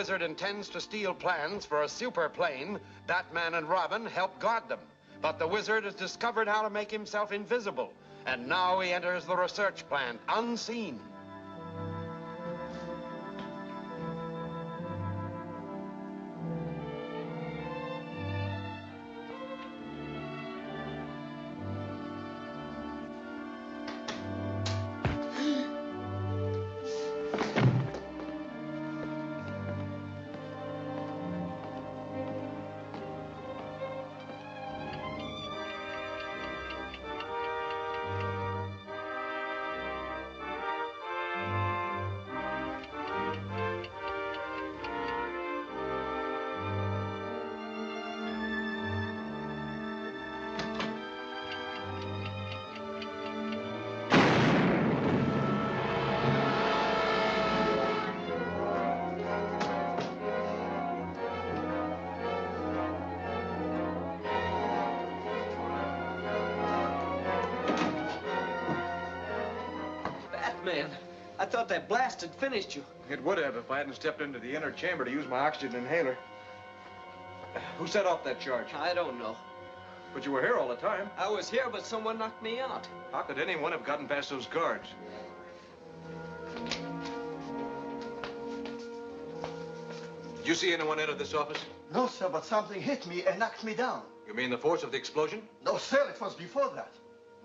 wizard intends to steal plans for a super plane, Batman and Robin help guard them. But the wizard has discovered how to make himself invisible, and now he enters the research plant unseen. Man, I thought that blast had finished you. It would have if I hadn't stepped into the inner chamber to use my oxygen inhaler. Who set off that charge? I don't know. But you were here all the time. I was here, but someone knocked me out. How could anyone have gotten past those guards? Did you see anyone enter this office? No, sir, but something hit me and knocked me down. You mean the force of the explosion? No, sir, it was before that.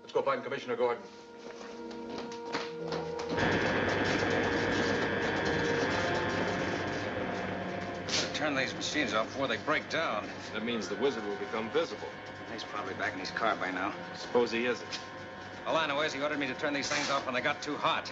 Let's go find Commissioner Gordon. Turn these machines off before they break down. That means the wizard will become visible. He's probably back in his car by now. Suppose he isn't. All I know is he ordered me to turn these things off when they got too hot.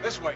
This way.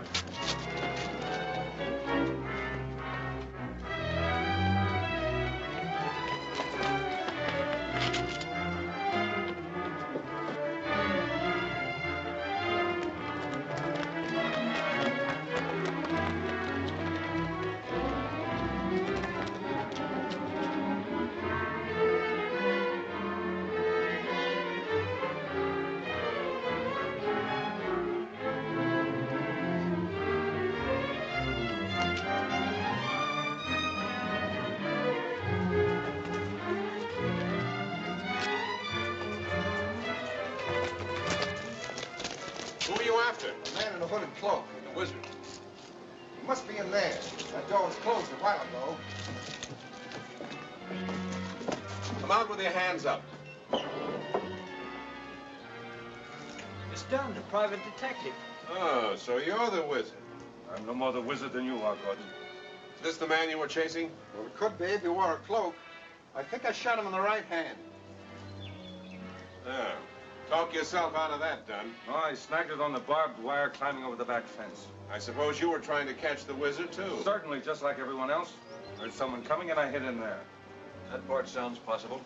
Who are you after? A man in a hooded cloak. The wizard. He must be in there. That door was closed a while ago. Come out with your hands up. It's Dunn, the private detective. Oh, so you're the wizard. I'm no more the wizard than you are, Gordon. Is this the man you were chasing? Well, it could be if he wore a cloak. I think I shot him in the right hand. Oh. Talk yourself out of that, Dunn. No, I snagged it on the barbed wire climbing over the back fence. I suppose you were trying to catch the wizard, too. Certainly, just like everyone else. There's someone coming and I hid in there. That part sounds possible.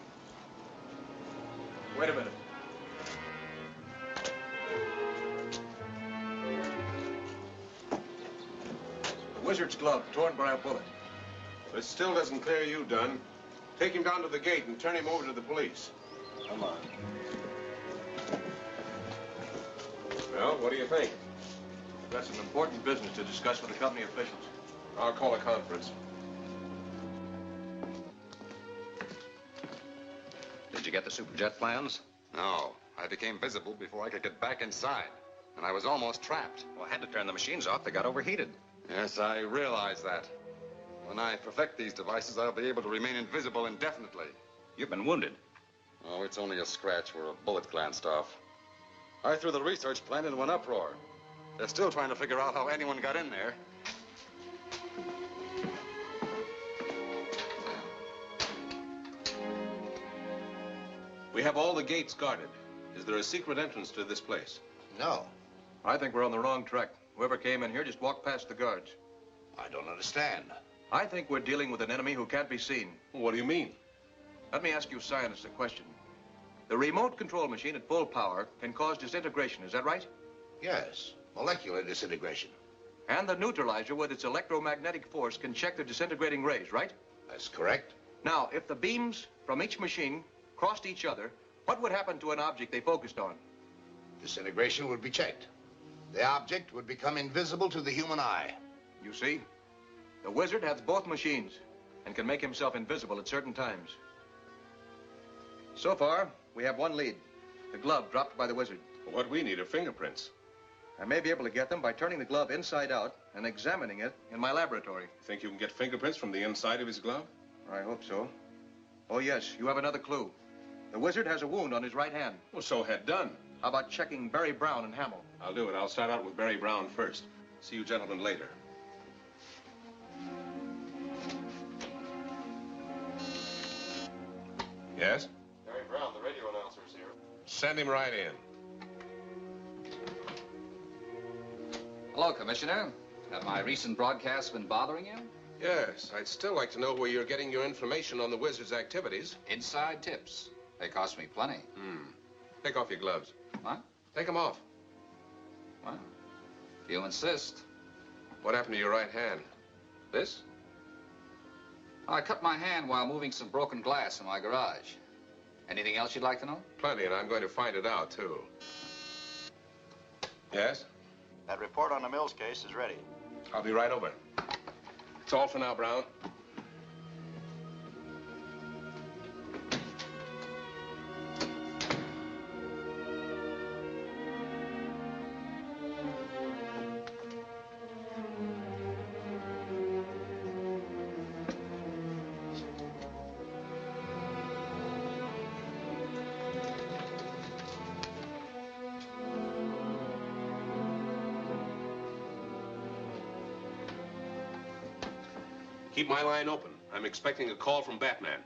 Wait a minute. The wizard's glove, torn by a bullet. This still doesn't clear you, Dunn. Take him down to the gate and turn him over to the police. Come on. Well, what do you think? We've got some important business to discuss with the company officials. I'll call a conference. Did you get the Superjet plans? No, I became visible before I could get back inside, and I was almost trapped. Well, I had to turn the machines off. They got overheated. Yes, I realize that. When I perfect these devices, I'll be able to remain invisible indefinitely. You've been wounded. Oh, it's only a scratch where a bullet glanced off. I threw the research plant into an uproar. They're still trying to figure out how anyone got in there. We have all the gates guarded. Is there a secret entrance to this place? No. I think we're on the wrong track. Whoever came in here just walked past the guards. I don't understand. I think we're dealing with an enemy who can't be seen. What do you mean? Let me ask you scientists a question. The remote control machine at full power can cause disintegration, is that right? Yes, molecular disintegration. And the neutralizer with its electromagnetic force can check the disintegrating rays, right? That's correct. Now, if the beams from each machine crossed each other, what would happen to an object they focused on? Disintegration would be checked. The object would become invisible to the human eye. You see, the wizard has both machines and can make himself invisible at certain times. So far, we have one lead, the glove dropped by the wizard. What we need are fingerprints. I may be able to get them by turning the glove inside out and examining it in my laboratory. Think you can get fingerprints from the inside of his glove? I hope so. Oh, yes, you have another clue. The wizard has a wound on his right hand. Well, so had done. How about checking Barry Brown and Hamill? I'll do it. I'll start out with Barry Brown first. See you gentlemen later. Yes? Barry Brown, the radio announcer's here. Send him right in. Hello, Commissioner. Have my recent broadcasts been bothering you? Yes, I'd still like to know where you're getting your information on the wizard's activities. Inside tips. They cost me plenty. Take off your gloves. What? Take them off. Well, if you insist. What happened to your right hand? This? I cut my hand while moving some broken glass in my garage. Anything else you'd like to know? Plenty, and I'm going to find it out, too. Yes? That report on the Mills case is ready. I'll be right over. It's all for now, Brown. Keep my line open. I'm expecting a call from Batman.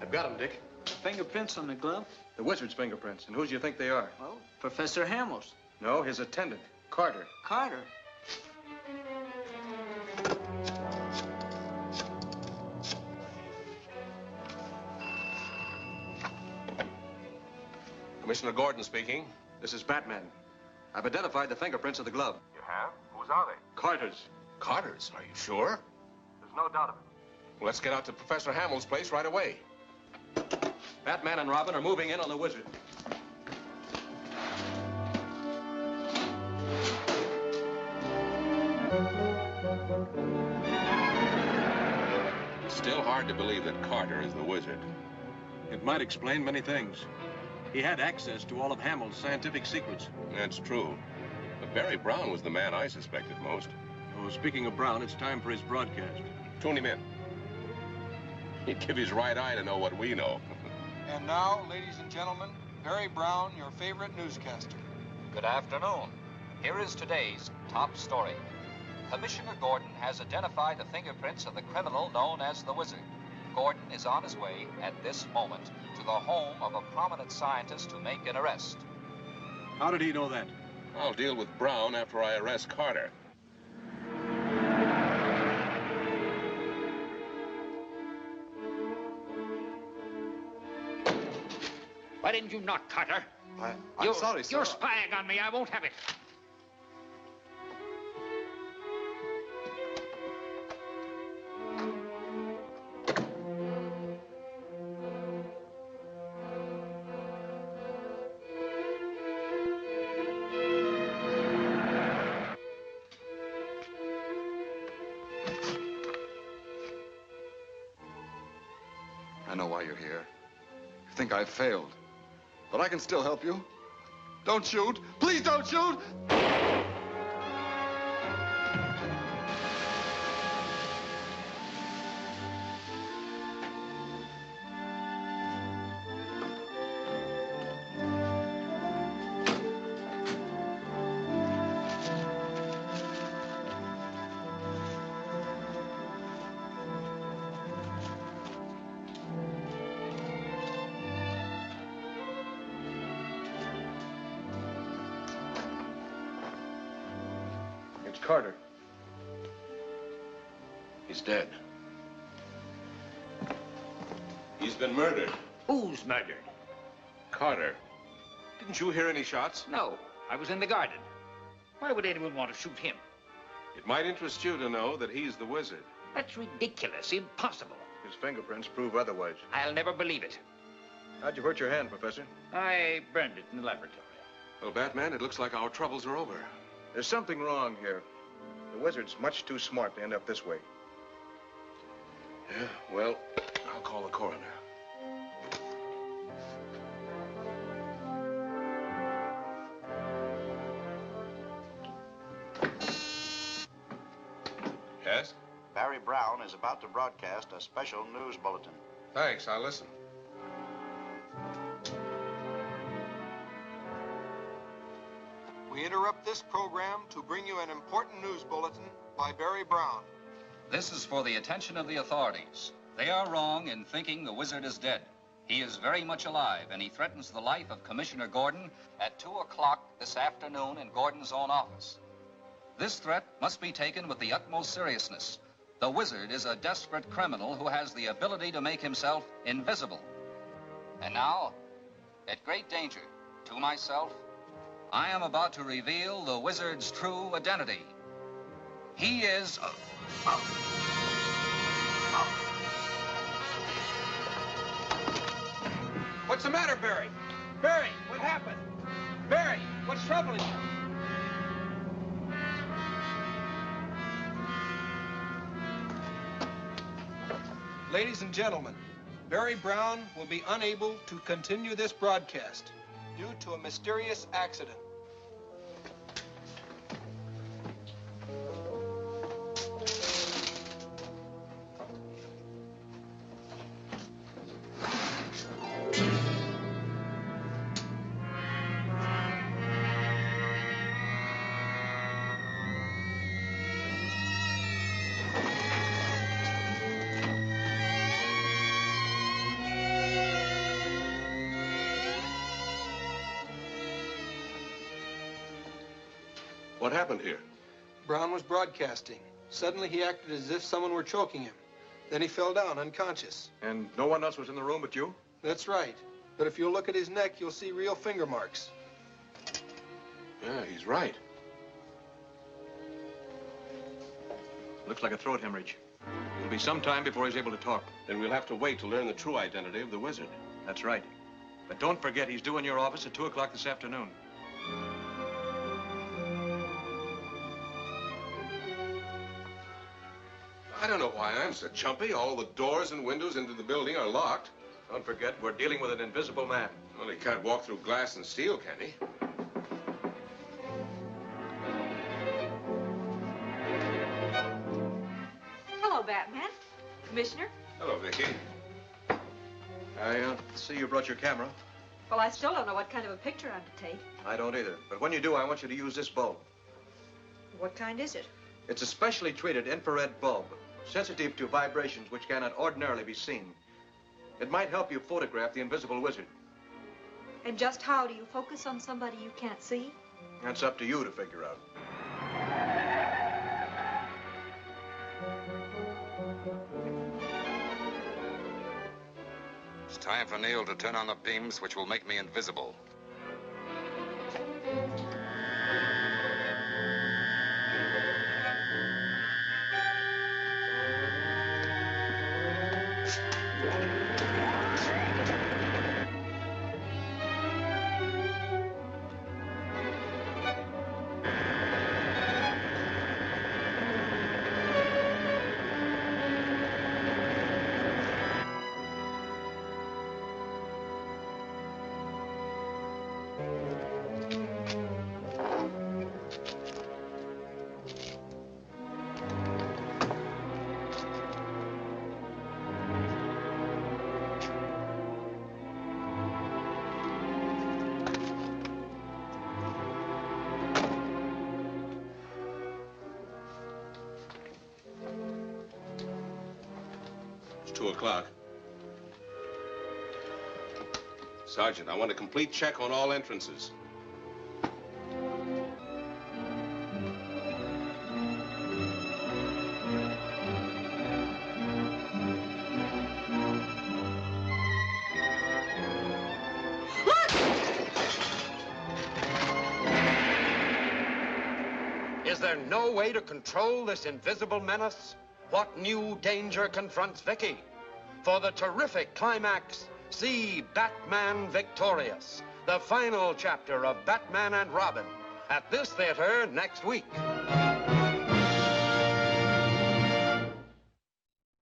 I've got him, Dick. Fingerprints on the glove? The wizard's fingerprints. And whose do you think they are? Well, Professor Hamill's. No, his attendant, Carter. Carter. Commissioner Gordon speaking. This is Batman. I've identified the fingerprints of the glove. You have? Whose are they? Carter's. Carter's, are you sure? There's no doubt of it. Well, let's get out to Professor Hamill's place right away. Batman and Robin are moving in on the wizard. It's still hard to believe that Carter is the wizard. It might explain many things. He had access to all of Hamill's scientific secrets. That's true. But Barry Brown was the man I suspected most. Oh, speaking of Brown, it's time for his broadcast. Tune him in. He'd give his right eye to know what we know. And now, ladies and gentlemen, Barry Brown, your favorite newscaster. Good afternoon. Here is today's top story. Commissioner Gordon has identified the fingerprints of the criminal known as the Wizard. Gordon is on his way at this moment to the home of a prominent scientist to make an arrest. How did he know that? I'll deal with Brown after I arrest Carter. Why didn't you knock, Carter? I'm sorry, sir. You're spying on me. I won't have it. I know why you're here. You think I've failed. But I can still help you. Don't shoot. Please don't shoot! It's Carter. He's dead. He's been murdered. Who's murdered? Carter. Didn't you hear any shots? No, I was in the garden. Why would anyone want to shoot him? It might interest you to know that he's the wizard. That's ridiculous, impossible. His fingerprints prove otherwise. I'll never believe it. How'd you hurt your hand, Professor? I burned it in the laboratory. Well, Batman, it looks like our troubles are over. There's something wrong here. The wizard's much too smart to end up this way. Yeah, well, I'll call the coroner. Yes? Barry Brown is about to broadcast a special news bulletin. Thanks, I'll listen. We interrupt this program to bring you an important news bulletin by Barry Brown. This is for the attention of the authorities. They are wrong in thinking the wizard is dead. He is very much alive, and he threatens the life of Commissioner Gordon at 2 o'clock this afternoon in Gordon's own office. This threat must be taken with the utmost seriousness. The wizard is a desperate criminal who has the ability to make himself invisible. And now, at great danger to myself, I am about to reveal the wizard's true identity. He is... What's the matter, Barry? Barry, what happened? Barry, what's troubling you? Ladies and gentlemen, Barry Brown will be unable to continue this broadcast due to a mysterious accident. What happened here? Brown was broadcasting. Suddenly he acted as if someone were choking him. Then he fell down unconscious. And no one else was in the room but you? That's right. But if you'll look at his neck, you'll see real finger marks. Yeah, he's right. Looks like a throat hemorrhage. It'll be some time before he's able to talk. Then we'll have to wait to learn the true identity of the wizard. That's right. But don't forget, he's due in your office at 2 o'clock this afternoon. I don't know why I'm so chumpy. All the doors and windows into the building are locked. Don't forget, we're dealing with an invisible man. Well, he can't walk through glass and steel, can he? Hello, Batman. Commissioner? Hello, Vicky. I see you brought your camera. Well, I still don't know what kind of a picture I'm to take. I don't either. But when you do, I want you to use this bulb. What kind is it? It's a specially treated infrared bulb, sensitive to vibrations which cannot ordinarily be seen. It might help you photograph the invisible wizard. And just how do you focus on somebody you can't see? That's up to you to figure out. It's time for Neil to turn on the beams which will make me invisible. It's 2 o'clock. Sergeant, I want a complete check on all entrances. Is there no way to control this invisible menace? What new danger confronts Vicky? For the terrific climax, see Batman Victorious, the final chapter of Batman and Robin, at this theater next week.